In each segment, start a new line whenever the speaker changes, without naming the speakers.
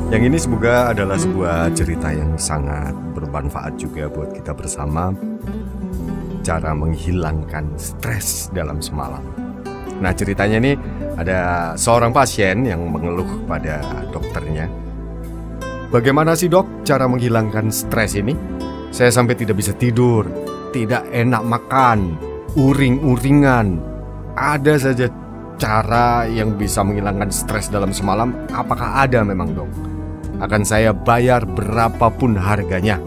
Yang ini semoga adalah sebuah cerita yang sangat bermanfaat juga buat kita bersama. Cara menghilangkan stres dalam semalam. Nah, ceritanya nih ada seorang pasien yang mengeluh pada dokternya. Bagaimana sih dok cara menghilangkan stres ini? Saya sampai tidak bisa tidur, tidak enak makan, uring-uringan. Ada saja cara yang bisa menghilangkan stres dalam semalam. Apakah ada memang dok? Akan saya bayar berapapun harganya.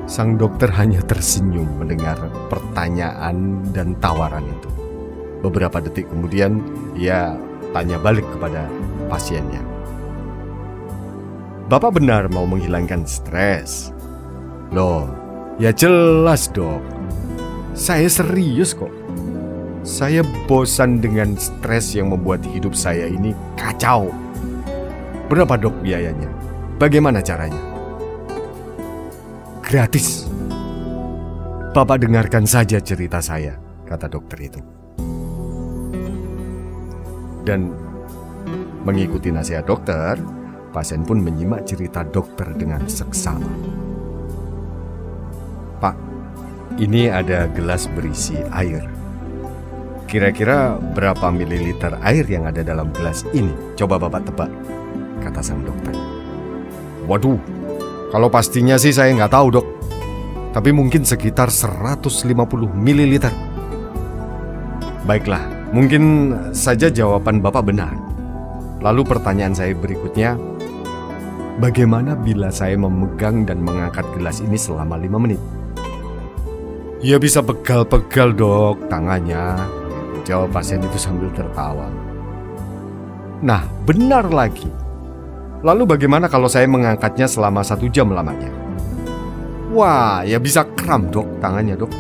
Sang dokter hanya tersenyum mendengar pertanyaan dan tawaran itu. Beberapa detik kemudian, ia tanya balik kepada pasiennya. Bapak benar mau menghilangkan stres? Loh, ya jelas dok. Saya serius kok. Saya bosan dengan stres yang membuat hidup saya ini kacau. Berapa dok biayanya? Bagaimana caranya? Gratis. Bapak dengarkan saja cerita saya, kata dokter itu. Dan mengikuti nasihat dokter, pasien pun menyimak cerita dokter dengan seksama. Pak, ini ada gelas berisi air. Kira-kira berapa mililiter air yang ada dalam gelas ini? Coba Bapak tebak, kata sang dokter. Waduh, kalau pastinya sih saya nggak tahu dok. Tapi mungkin sekitar 150 ml. Baiklah, mungkin saja jawaban Bapak benar. Lalu pertanyaan saya berikutnya, bagaimana bila saya memegang dan mengangkat gelas ini selama 5 menit? Ya bisa pegal-pegal dok tangannya, jawab pasien itu sambil tertawa. Nah, benar lagi. Lalu bagaimana kalau saya mengangkatnya selama 1 jam lamanya? Wah, ya bisa kram dok tangannya dok.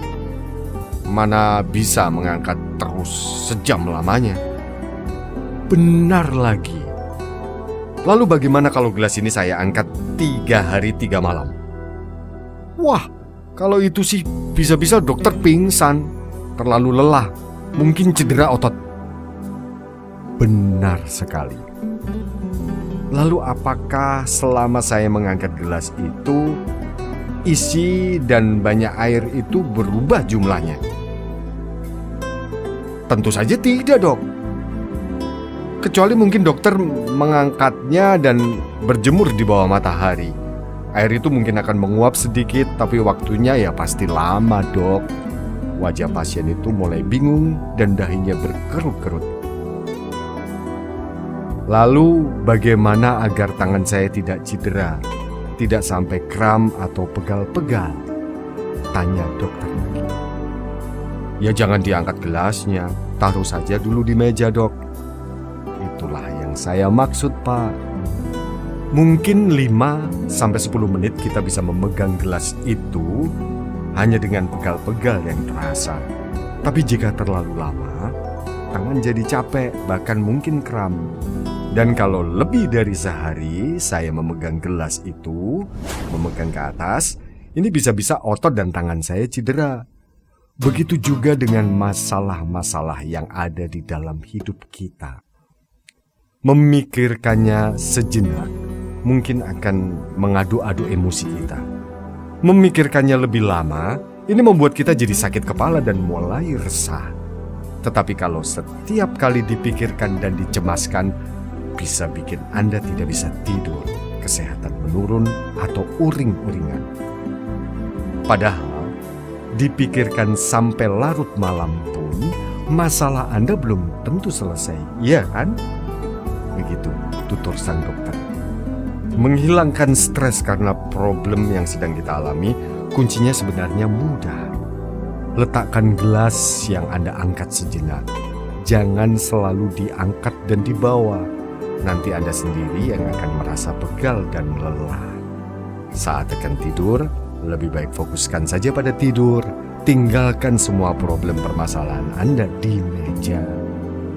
Mana bisa mengangkat terus sejam lamanya? Benar lagi. Lalu bagaimana kalau gelas ini saya angkat 3 hari 3 malam? Wah, kalau itu sih bisa-bisa dokter pingsan, terlalu lelah, mungkin cedera otot. Benar sekali. Lalu apakah selama saya mengangkat gelas itu, isi dan banyak air itu berubah jumlahnya? Tentu saja tidak dok. Kecuali mungkin dokter mengangkatnya dan berjemur di bawah matahari. Air itu mungkin akan menguap sedikit, tapi waktunya ya pasti lama dok. Wajah pasien itu mulai bingung dan dahinya berkerut-kerut. Lalu bagaimana agar tangan saya tidak cedera, tidak sampai kram atau pegal-pegal? Tanya dokter lagi. Ya jangan diangkat gelasnya, taruh saja dulu di meja dok. Itulah yang saya maksud pak. Mungkin 5-10 menit kita bisa memegang gelas itu hanya dengan pegal-pegal yang terasa. Tapi jika terlalu lama, tangan jadi capek, bahkan mungkin kram. Dan kalau lebih dari sehari saya memegang gelas itu, memegang ke atas, ini bisa-bisa otot dan tangan saya cedera. Begitu juga dengan masalah-masalah yang ada di dalam hidup kita. Memikirkannya sejenak mungkin akan mengadu-adu emosi kita. Memikirkannya lebih lama, ini membuat kita jadi sakit kepala dan mulai resah. Tetapi kalau setiap kali dipikirkan dan dicemaskan, bisa bikin Anda tidak bisa tidur, kesehatan menurun, atau uring-uringan. Padahal, dipikirkan sampai larut malam pun, masalah Anda belum tentu selesai, iya kan? Begitu tutur sang dokter. Menghilangkan stres karena problem yang sedang kita alami, kuncinya sebenarnya mudah. Letakkan gelas yang Anda angkat sejenak. Jangan selalu diangkat dan dibawa. Nanti Anda sendiri yang akan merasa pegal dan lelah. Saat akan tidur, lebih baik fokuskan saja pada tidur. Tinggalkan semua problem permasalahan Anda di meja.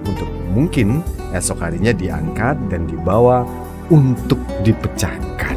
Untuk mungkin esok harinya diangkat dan dibawa untuk dipecahkan.